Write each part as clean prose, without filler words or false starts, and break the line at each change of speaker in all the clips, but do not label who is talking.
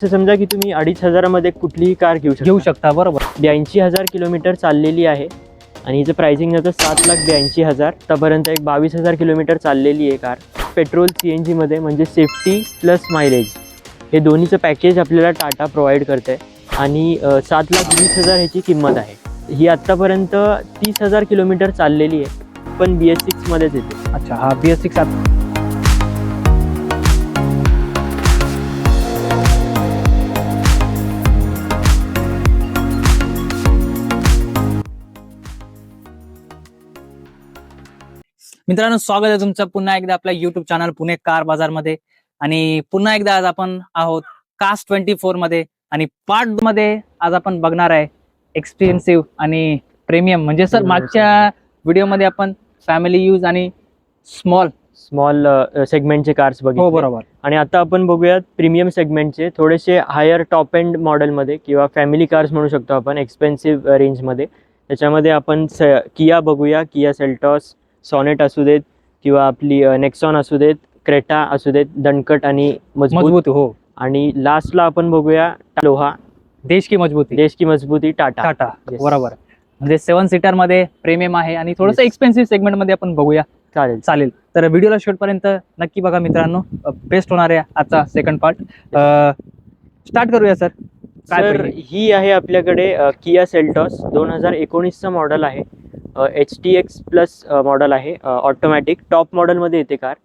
समजा की तुम्ही 2,500 मध्ये कुठलीही कार घेऊ
शकता बरोबर.
82,000 किलोमीटर चाललेली आहे आणि हिचं प्राइसिंग जातं 7,82,000. आतापर्यंत एक 22,000 किलोमीटर चाललेली आहे कार. पेट्रोल CNG मध्ये, म्हणजे सेफ्टी प्लस मायलेज हे दोन्हीचं पॅकेज आपल्याला टाटा प्रोव्हाइड करते आणि 7,20,000 ह्याची किंमत आहे. ही आत्तापर्यंत 30,000 किलोमीटर चाललेली आहे, पण BS6 मध्येच येते.
अच्छा, हा BS6. मित्रांनो, स्वागत आहे तुमचं पुन्हा एकदा आपल्या युट्यूब चॅनल पुणे कार बाजार मध्ये. आणि पुन्हा एकदा आज आपण आहोत कास्ट 24 मध्ये आणि पार्ट मध्ये आज आपण बघणार आहे एक्सपेन्सिव्ह आणि प्रीमियम. म्हणजे सर, मागच्या व्हिडिओमध्ये आपण फॅमिली यूज आणि स्मॉल
सेगमेंटचे कार्स बघितले.
हो बरोबर.
आणि आता आपण बघूयात प्रीमियम सेगमेंटचे, थोडेसे हायर टॉप एंड मॉडेलमध्ये किंवा फॅमिली कार्स म्हणू शकतो आपण, एक्सपेन्सिव्ह रेंजमध्ये. त्याच्यामध्ये आपण किया बघूया. किया सेल्टॉस, सॉनेट असू देत किंवा आपली नेक्सॉन असू देत, क्रेटा असू देत, दणकट आणि मजबूत.
हो.
आणि लास्टला आपण बघूया लोहा,
देश की मजबूती टाटा. बरोबर. म्हणजे 7 सीटर मध्ये प्रीमियम आहे आणि थोडंसं एक्सपेन्सिव्ह सेगमेंट मध्ये आपण बघूया. चालेल. तर व्हिडिओला शेवटपर्यंत नक्की बघा मित्रांनो, बेस्ट होणार आहे आजचा सेकंड पार्ट. स्टार्ट करूया सर.
सर, ही आहे आपल्याकडे किया सेल्टॉस 2019चं मॉडेल आहे. HTX प्लस मॉडेल आहे, ऑटोमॅटिक टॉप मॉडेलमध्ये येते कार.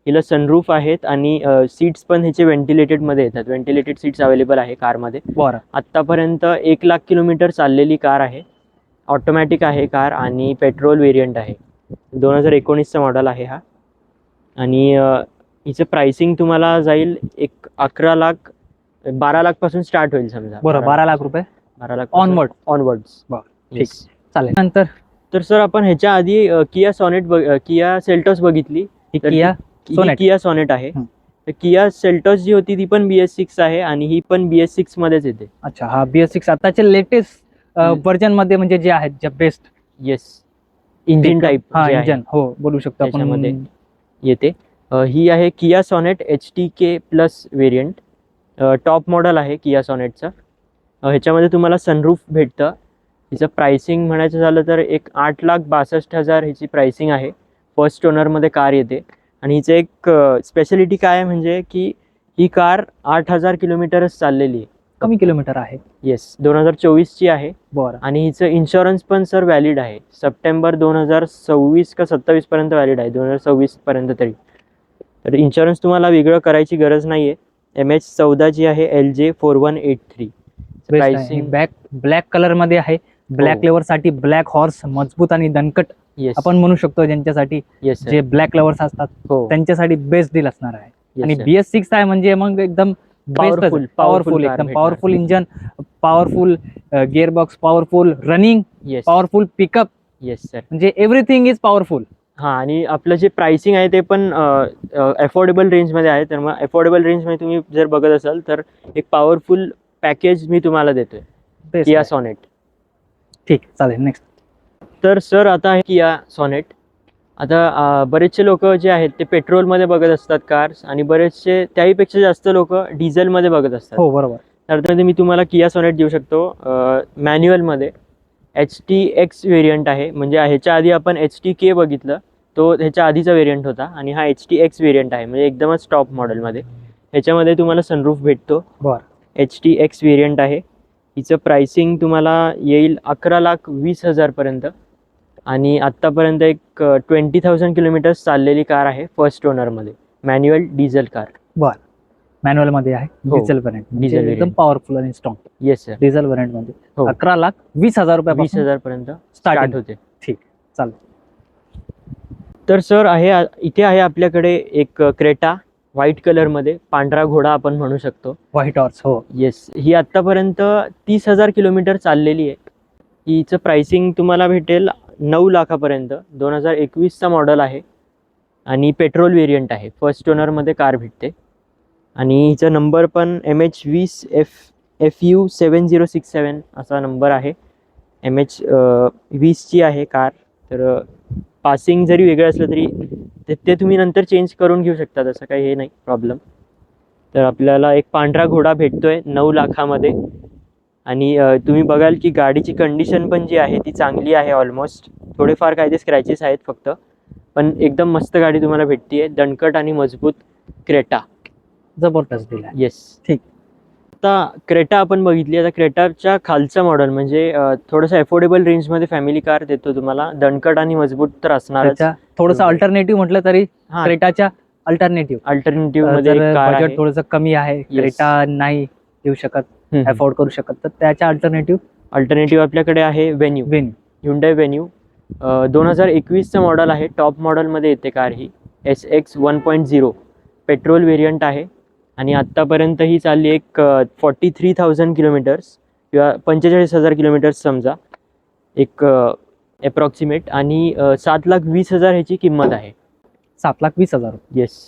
हिला सनरूफ आहेत आणि सीट्स पण ह्याचे व्हेंटिलेटेडमध्ये येतात. व्हेंटिलेटेड सीट्स अवेलेबल आहे कारमध्ये.
बरं.
आत्तापर्यंत 1,00,000 किलोमीटर चाललेली कार आहे. ऑटोमॅटिक आहे कार आणि पेट्रोल वेरियंट आहे. 2019चा मॉडेल आहे हा. आणि हिचं प्राइसिंग तुम्हाला जाईल एक 12 लाख पासून स्टार्ट होईल समजा.
बरं, 12 लाख रुपये.
12 लाख
ऑनवर्ड्स. ठीक, चालेल. नंतर
तर सर, आपण ह्याच्या आधी किया सेल्टॉस बघितली. किया सॉनेट आहे. तर किया सेल्टॉस जी होती ती पण BS6 आहे आणि ही पण BS6 मध्येच येते.
अच्छा, हा BS6 आताचे लेटेस्ट व्हर्जन मध्ये, म्हणजे जे आहेत जे best.
Yes, engine type
engine, हो बोलू शकतो आपण,
त्याच्यामध्ये येते. ही आहे Kia Sonet HTK plus variant. Top model आहे किया सॉनेटचं. ह्याच्यामध्ये तुम्हाला सनरूफ भेटतं. हिचं प्राइसिंग म्हणायचं झालं तर एक 8,62,000 ह्याची प्राइसिंग आहे. फर्स्ट ओनरमध्ये कार येते. आणि हिचं एक स्पेशालिटी काय आहे म्हणजे की ही कार 8,000 किलोमीटरच चाललेली आहे.
कमी किलोमीटर आहे.
येस, 2024ची आहे.
बरं.
आणि हिचं इन्शुरन्स पण सर व्हॅलिड आहे. सप्टेंबर 2026 का 27 पर्यंत व्हॅलिड आहे. 2026 पर्यंत तरी. तर इन्शुरन्स तुम्हाला वेगळं करायची गरज नाही आहे. MH14 जी आहे LJ 4183.
प्राइसिंग ब्लॅक कलर मध्ये आहे. ब्लॅक लेवर साठी ब्लॅक हॉर्स, मजबूत आणि दणकट आपण म्हणू शकतो ज्यांच्यासाठी, जे ब्लॅक लवर्स असतात त्यांच्यासाठी बेस्ट डील असणार आहे. आणि BS6 आहे म्हणजे मग एकदम पॉवरफुल एकदम powerful engine, powerful gear box, powerful running, powerful pickup.
Yes sir,
म्हणजे एव्हरीथिंग इज पॉवरफुल.
हा, आणि आपलं जे प्राइसिंग आहे ते पण अफोर्डेबल रेंजमध्ये आहे. तर मग अफोर्डेबल रेंजमध्ये तुम्ही जर बघत असाल तर एक पॉवरफुल पॅकेज मी तुम्हाला देतोय, किया सॉनेट.
ठीक, चालेल. नेक्स्ट.
तर सर, आता आहे किया सॉनेट. आता बरेचसे लोक जे आहेत ते पेट्रोलमध्ये बघत असतात कार्स, आणि बरेचसे त्याहीपेक्षा जास्त लोक डिझेलमध्ये बघत असतात.
हो बरोबर.
तर त्यामध्ये मी तुम्हाला किया सॉनेट देऊ शकतो मॅन्युअलमध्ये. HTX व्हेरियंट आहे. म्हणजे ह्याच्या आधी आपण HTK बघितलं, तो ह्याच्या आधीचा व्हेरियंट होता. आणि हा HTX व्हेरियंट आहे, म्हणजे एकदमच टॉप मॉडेलमध्ये. ह्याच्यामध्ये तुम्हाला सनरूफ भेटतो.
बरं.
HTX व्हेरियंट आहे. हिचं प्राइसिंग तुम्हाला येईल 11,20,000 पर्यंत. आणि आत्तापर्यंत एक 20,000 किलोमीटर्स चाललेली कार आहे फर्स्ट ओनरमध्ये. Manual diesel car.
बरं. मॅन्युअल मध्ये आहे. डिझेल व्हेरियंट, एकदम पॉवरफुल आणि strong.
Yes sir,
diesel variant मध्ये 11,20,000 रुपये
20,000 पर्यंत स्टार्ट होते.
ठीक, चालेल.
तर सर, इथे आहे आपल्याकडे एक क्रेटा व्हाईट कलरमध्ये, पांढरा घोडा आपण म्हणू शकतो.
White horse. हो.
येस, ही आत्तापर्यंत 30,000 किलोमीटर चाललेली आहे. हिचं प्राइसिंग तुम्हाला भेटेल 9 लाखापर्यंत. 2021चा मॉडेल आहे आणि पेट्रोल वेरियंट आहे. फर्स्ट ओनरमध्ये कार भेटते. आणि हिचा नंबर पण MH20FU 7067 असा नंबर आहे. MH20ची आहे कार. तर पासिंग जरी वेगळं असलं तरी ते तुम्ही नंतर चेंज करून घेऊ शकता, तसं काही हे नाही प्रॉब्लेम. तर आपल्याला एक पांढरा घोडा भेटतोय 9 लाखामध्ये. आणि तुम्ही बघाल की गाडीची कंडिशन पण जी आहे ती चांगली आहे. ऑलमोस्ट थोडेफार काही ते स्क्रॅचेस आहेत फक्त, पण एकदम मस्त गाडी तुम्हाला भेटतीये. दणकट आणि मजबूत क्रेटा.
जबरदस्त दिला.
येस.
ठीक.
आता क्रेटा आपण बघितली. आता क्रेटाच्या खालचं मॉडेल म्हणजे थोडंसं अफोर्डेबल रेंजमध्ये फॅमिली कार देतो तुम्हाला. दणकट आणि मजबूत तर असणारच.
थोडंसं अल्टरनेटिव्ह म्हटलं तरी क्रेटाच्या अल्टरनेटिव्ह
मध्ये एक कार आहे.
बजेट थोडंसं कमी आहे, क्रेटा नाही येऊ शकत, अफोर्ड करू शकत, तर त्याच्या अल्टरनेटिव्ह
आपल्याकडे आहे व्हेन्यू. Hyundai व्हेन्यू 2021चं मॉडेल आहे. टॉप मॉडेलमध्ये येते कार ही. SX 1.0 पेट्रोल व्हेरियंट आहे आणि आत्तापर्यंत ही चालली एक 43,000 किलोमीटर्स किंवा 45,000 किलोमीटर्स समजा एक अप्रॉक्सिमेट. आणि 7,20,000 ह्याची किंमत आहे.
7,20,000.
येस.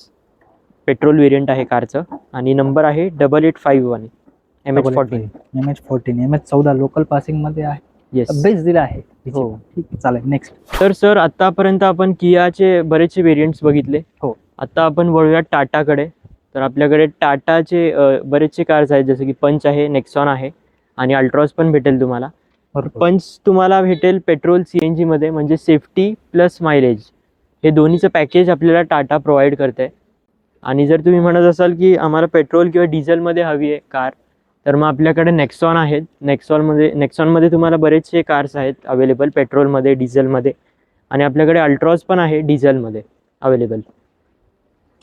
पेट्रोल व्हेरियंट आहे कारचं आणि नंबर आहे 8851 MH14.
MH14 लोकल पासिंग मध्ये आहे.
येस.
बेस दिला आहे.
हो.
ठीक, चालेल. नेक्स्ट.
तर सर आतापर्यंत आपण कियाचे बरेचसे व्हेरियंट्स बघितले.
हो.
आता आपण वळूया टाटाकडे. तर आपल्याकडे टाटाचे बरेचसे कार्स आहेत, जसं की पंच आहे, नेक्सॉन आहे आणि अल्ट्रॉस पण भेटेल तुम्हाला. पंच तुम्हाला भेटेल पेट्रोल CNG मध्ये, म्हणजे सेफ्टी प्लस मायलेज हे दोन्हीचं पॅकेज आपल्याला टाटा प्रोव्हाइड करते. आणि जर तुम्ही म्हणत असाल की आम्हाला पेट्रोल किंवा डिझेलमध्ये हवी आहे कार, तर मग आपल्याकडे नेक्सॉन आहेत. नेक्सॉनमध्ये तुम्हाला बरेचसे कार्स आहेत अवेलेबल पेट्रोलमध्ये, डिझेलमध्ये. आणि आपल्याकडे अल्ट्रॉस पण आहे डिझेलमध्ये अवेलेबल.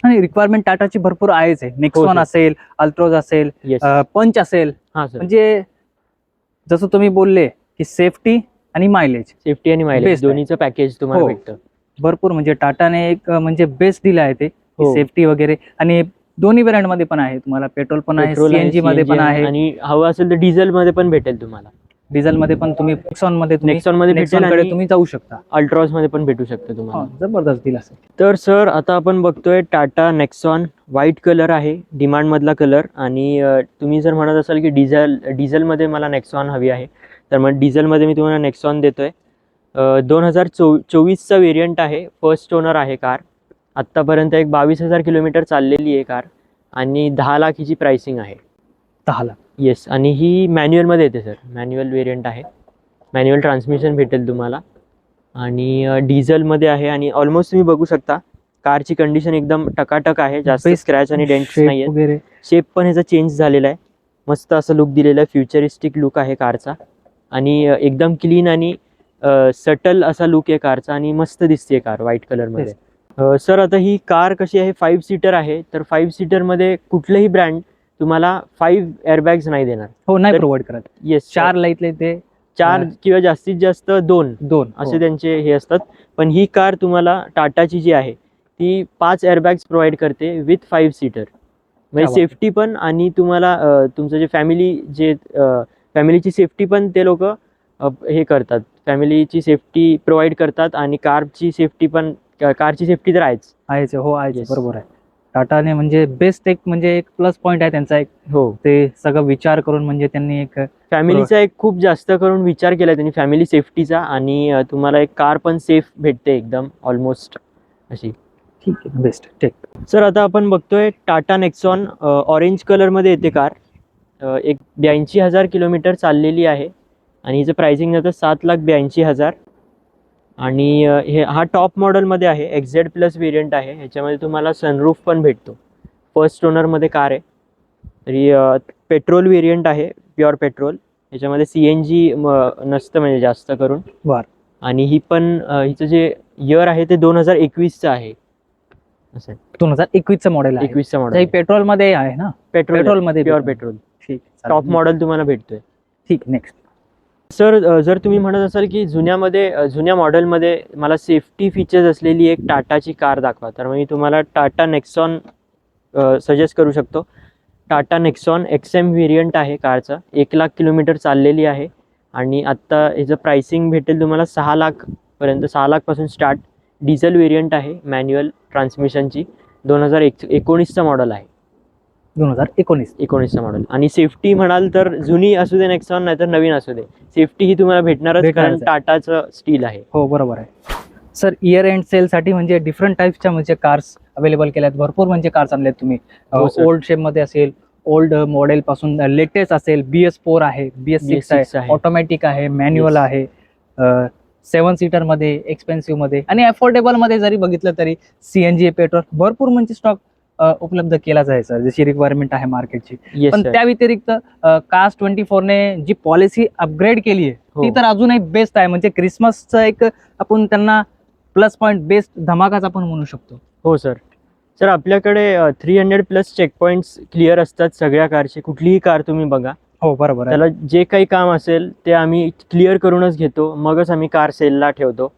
आणि रिक्वायरमेंट टाटाची भरपूर आहेच आहे. नेक्सॉन असेल, अल्ट्रोज असेल, पंच असेल. म्हणजे जसं तुम्ही बोलले की सेफ्टी आणि मायलेज
दोन्हीचं पॅकेज तुम्हाला भेटतं.
भरपूर. म्हणजे टाटाने एक म्हणजे बेस्ट दिलं आहे ते, सेफ्टी वगैरे. आणि दोन्ही व्हेरियंट मध्ये पण आहे तुम्हाला. पेट्रोल पण आहे, CNG मध्ये पण आहे, आणि
हवं असेल तर डिझेल मध्ये पण भेटेल तुम्हाला.
डिझेल मध्ये पण तुम्ही नेक्सॉन मध्ये
भेटेल आणि
तुम्ही जाऊ शकता.
अल्ट्रॉस मध्ये पण भेटू शकतं तुम्हाला.
जबरदस्त दिला सर.
तर सर आता आपण बघतोय टाटा नेक्सॉन. व्हाईट कलर आहे, डिमांड मधला कलर. आणि तुम्ही जर म्हणत असाल की डिझेलमध्ये मला नेक्सॉन हवी आहे, तर मग डिझेलमध्ये मी तुम्हाला नेक्सॉन देतोय. 2024चा व्हेरियंट आहे. फर्स्ट ओनर आहे कार. आत्तापर्यंत एक 22,000 किलोमीटर चाललेली आहे कार आणि 10 लाख हिची प्राइसिंग आहे.
10 लाख.
येस. आणि ही मॅन्युअलमध्ये येते सर. मॅन्युअल व्हेरियंट आहे. मॅन्युअल ट्रान्समिशन भेटेल तुम्हाला आणि डिझेलमध्ये आहे. आणि ऑलमोस्ट तुम्ही बघू शकता कारची कंडिशन एकदम टकाटक आहे. जास्त स्क्रॅच आणि डेंट्स नाही आहेत. शेप पण ह्याचा चेंज झालेला आहे. मस्त असं लुक दिलेला आहे. फ्युचरिस्टिक लुक आहे कारचा आणि एकदम क्लीन आणि सटल असा लुक आहे कारचा आणि मस्त दिसते कार व्हाईट कलरमध्ये. सर आता ही कार कशी आहे, 5 सीटर आहे. तर 5 सीटरमध्ये कुठलंही ब्रँड तुम्हाला 5 एअरबॅग्स नाही देणार.
हो, नाही प्रोव्हाइड करत.
येस.
4 लाईतले ते
4 किंवा जास्तीत जास्त 2 असे त्यांचे हे असतात. पण ही कार तुम्हाला टाटाची जी आहे ती 5 एअरबॅग्स प्रोव्हाइड करते विथ 5 सीटर. म्हणजे सेफ्टी पण आणि तुम्हाला तुमचं जे फॅमिलीची सेफ्टी पण ते लोक हे करतात. फॅमिलीची सेफ्टी प्रोव्हाइड करतात आणि कारची सेफ्टी तर आहेच.
हो, आहे. बरोबर आहे. टाटाने म्हणजे बेस्ट एक प्लस पॉइंट आहे त्यांचा एक. हो, ते सगळं विचार करून म्हणजे त्यांनी एक
फॅमिलीचा एक खूप जास्त करून विचार केला त्यांनी फॅमिली सेफ्टीचा. आणि तुम्हाला एक कार पण सेफ भेटते एकदम ऑलमोस्ट अशी.
ठीक आहे, बेस्ट. ठीक.
सर आता आपण बघतोय टाटा नेक्सॉन. ऑरेंज कलरमध्ये येते कार. एक 82,000 किलोमीटर चाललेली आहे आणि हिचं प्राइसिंग जातं 7,82,000. आणि हा टॉप मॉडेलमध्ये आहे. XZ प्लस व्हेरियंट आहे. ह्याच्यामध्ये तुम्हाला सनरूफ पण भेटतो. फर्स्ट ओनरमध्ये कार आहे. तरी पेट्रोल व्हेरियंट आहे, प्युअर पेट्रोल. ह्याच्यामध्ये CNG नसतं म्हणजे जास्त करून. आणि ही पण हिचं जे इयर आहे ते 2021चं आहे. असं
2021चं मॉडेल आहे.
21चं मॉडेल
पेट्रोल मध्ये आहे ना. पेट्रोल मध्ये
प्युअर पेट्रोल.
ठीक.
टॉप मॉडेल तुम्हाला भेटतोय.
ठीक. नेक्स्ट.
सर जर तुम्ही म्हणत असाल की जुन्या मॉडेलमध्ये मला सेफ्टी फीचर्स असलेली एक टाटाची कार दाखवा, तर मी तुम्हाला टाटा नेक्सॉन सजेस्ट करू शकतो. टाटा नेक्सॉन XM व्हेरियंट आहे कारचा. 1 लाख किलोमीटर चाललेली आहे आणि आत्ता ह्याचं प्राइसिंग भेटेल तुम्हाला 6 लाखपर्यंत. 6 लाखपासून स्टार्ट. डिझेल व्हेरियंट आहे, मॅन्युअल ट्रान्समिशनची. 2019चं मॉडेल आहे. 2019चं मॉडेल. आणि सेफ्टी म्हणाल तर जुनी असू दे नेक्सॉन, नाही तर नवीन असू दे, सेफ्टी ही तुम्हाला भेटणारच, कारण टाटाचं स्टील आहे.
हो, बरोबर आहे. सर इयर एंड सेल साठी म्हणजे डिफरंट टाईपच्या म्हणजे कार्स अवेलेबल केल्यात, भरपूर म्हणजे कार्स आणलेत तुम्ही.
हो, sir.
ओल्ड शेप मध्ये असेल, ओल्ड मॉडेल पासून लेटेस्ट असेल, BS4 आहे, BS6
BS6
आहे, ऑटोमॅटिक आहे, मॅन्युअल
Yes.
आहे, 7 सीटर मध्ये, एक्सपेन्सिव्ह मध्ये आणि अफोर्डेबल मध्ये जरी बघितलं तरी CNG पेट्रोल भरपूर म्हणजे स्टॉक उपलब्ध केलाच आहे सर, जशी रिक्वायरमेंट आहे मार्केटची.
येस
पण
सर.
त्या व्यतिरिक्त कास्ट 24 ने जी पॉलिसी अपग्रेड केली आहे ती
हो.
तर अजूनही बेस्ट आहे. म्हणजे क्रिसमसचं एक आपण त्यांना प्लस पॉईंट बेस्ट धमाकाच आपण म्हणू शकतो.
हो सर. सर आपल्याकडे 300+ चेक पॉईंट्स क्लिअर असतात सगळ्या कारचे. कुठलीही कार तुम्ही बघा,
हो बरोबर आहे.
त्याला जे काही काम असेल ते आम्ही क्लिअर करूनच घेतो, मगच आम्ही कार सेलला ठेवतो.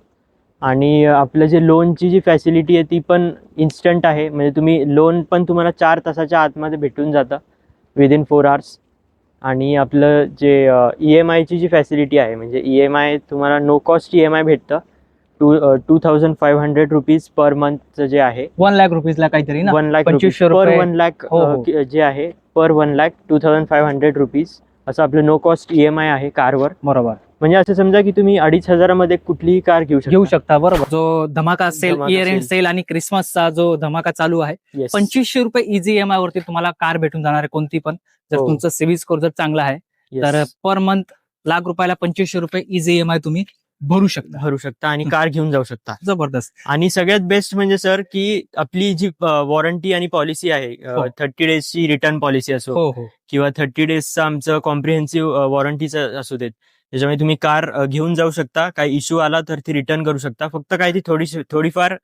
आणि आपलं जे लोनची जी फॅसिलिटी आहे ती पण इन्स्टंट आहे. म्हणजे तुम्ही लोन पण तुम्हाला 4 तासाच्या आतमध्ये भेटून जातं, विदिन 4 आवर्स. आणि आपलं जे EMIची जी फॅसिलिटी आहे, म्हणजे EMI तुम्हाला नो कॉस्ट EMI भेटतं. 2500 रुपीज पर मंथचं जे आहे,
1 लाख रुपीजला काहीतरी ना,
1 लाख
2500
पर
रुपये.
1 लाख
हो, हो.
जे आहे, पर 1 लाख 2500 रुपीज असं आपलं नो कॉस्ट EMI आहे कारवर.
बरोबर
म्हणजे असं समजा की तुम्ही 2,500 मध्ये कुठलीही कार घेऊ
शकता. बरोबर. जो धमाका सेल,
धमाका
इयर एंड
सेल.
सेल आणि क्रिसमसचा जो धमाका चालू आहे,
येस.
2500 रुपये इझी EMI वरती तुम्हाला कार भेटून जाणार आहे कोणती पण. जर
हो.
तुमचं सिव्हिल स्कोर जर चांगला आहे तर पर मंथ लाख रुपयाला 2500 रुपये इझी EMI तुम्ही भरू शकता
आणि कार घेऊन जाऊ शकता.
जबरदस्त.
आणि सगळ्यात बेस्ट म्हणजे सर की आपली जी वॉरंटी आणि पॉलिसी आहे,
हो.
30 डेजची रिटर्न पॉलिसी असो
हो हो
किंवा 30 डेजचं आमचं कॉम्प्रिहेन्सिव्ह वॉरंटीचं असू देत, त्याच्यामुळे तुम्ही कार घेऊन जाऊ शकता. काही इश्यू आला तर ती रिटर्न करू शकता. फक्त काय ती थोडीफार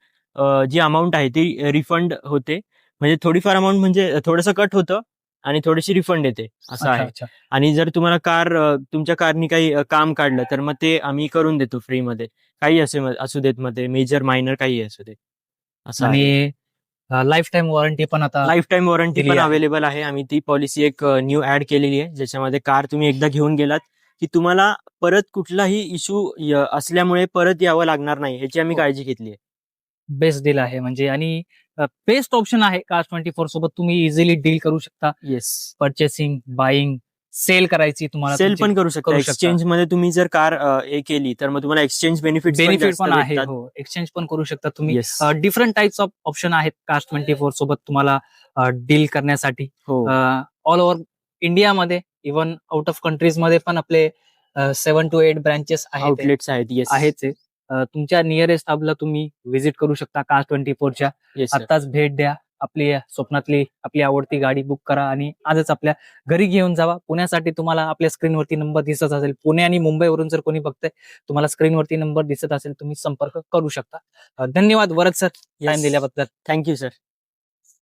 जी अमाऊंट आहे ती रिफंड होते. म्हणजे थोडीफार अमाऊंट म्हणजे थोडंसं कट होतं आणि थोडीशी रिफंड येते, असं आहे.
अच्छा.
आणि जर तुम्हाला तुमच्या कारनी काही काम काढलं तर मग ते आम्ही करून देतो फ्रीमध्ये. काही असू देत, मग ते मेजर मायनर काही असू दे, असं आहे.
आणि लाईफ टाईम वॉरंटी पण आता
लाईफ टाईम वॉरंटी
दिली
पण
आहे.
अवेलेबल आहे. आम्ही ती पॉलिसी एक न्यू ऍड केलेली आहे, ज्याच्यामध्ये कार तुम्ही एकदा घेऊन गेलात की तुम्हाला परत कुठलाही इश्यू असल्यामुळे परत यावं लागणार नाही, ह्याची आम्ही
हो.
काळजी घेतली आहे.
बेस्ट डील आहे म्हणजे, आणि बेस्ट ऑप्शन आहे. कास्ट 24 सोबत तुम्ही इझिली डील करू शकता.
येस.
पर्चेसिंग, बाईंग, सेल करायची तुम्हाला,
सेल पण करू शकता. एक्सचेंज मध्ये तुम्ही जर कार केली तर मग तुम्हाला एक्सचेंज बेनिफिट
पण आहे. हो, एक्सचेंज पण करू शकता तुम्ही.
Yes.
Different types of option आहेत कास्ट 24 सोबत तुम्हाला डील करण्यासाठी.
हो.
ऑल ओव्हर इंडियामध्ये, इव्हन आउट ऑफ कंट्रीज मध्ये पण आपले 7 to 8 ब्रांचेस आहेत,
आउटलेट्स आहेत. येस.
आहेच. तुमच्या नियरेस्ट हबला तुम्ही व्हिजिट करू शकता कास्ट 24च्या.
Yes sir.
आताच भेट द्या. आपली स्वप्नातली आपली आवडती गाडी बुक करा आणि आजच आपल्या घरी घेऊन जावा. पुण्यासाठी तुम्हाला आपल्या स्क्रीनवरती नंबर दिसत असेल, पुणे आणि मुंबईवरून जर कोणी बघतंय, तुम्हाला स्क्रीनवरती नंबर दिसत असेल, तुम्ही संपर्क करू शकता. धन्यवाद वरद सर, टाइम दिल्याबद्दल.
Thank you sir.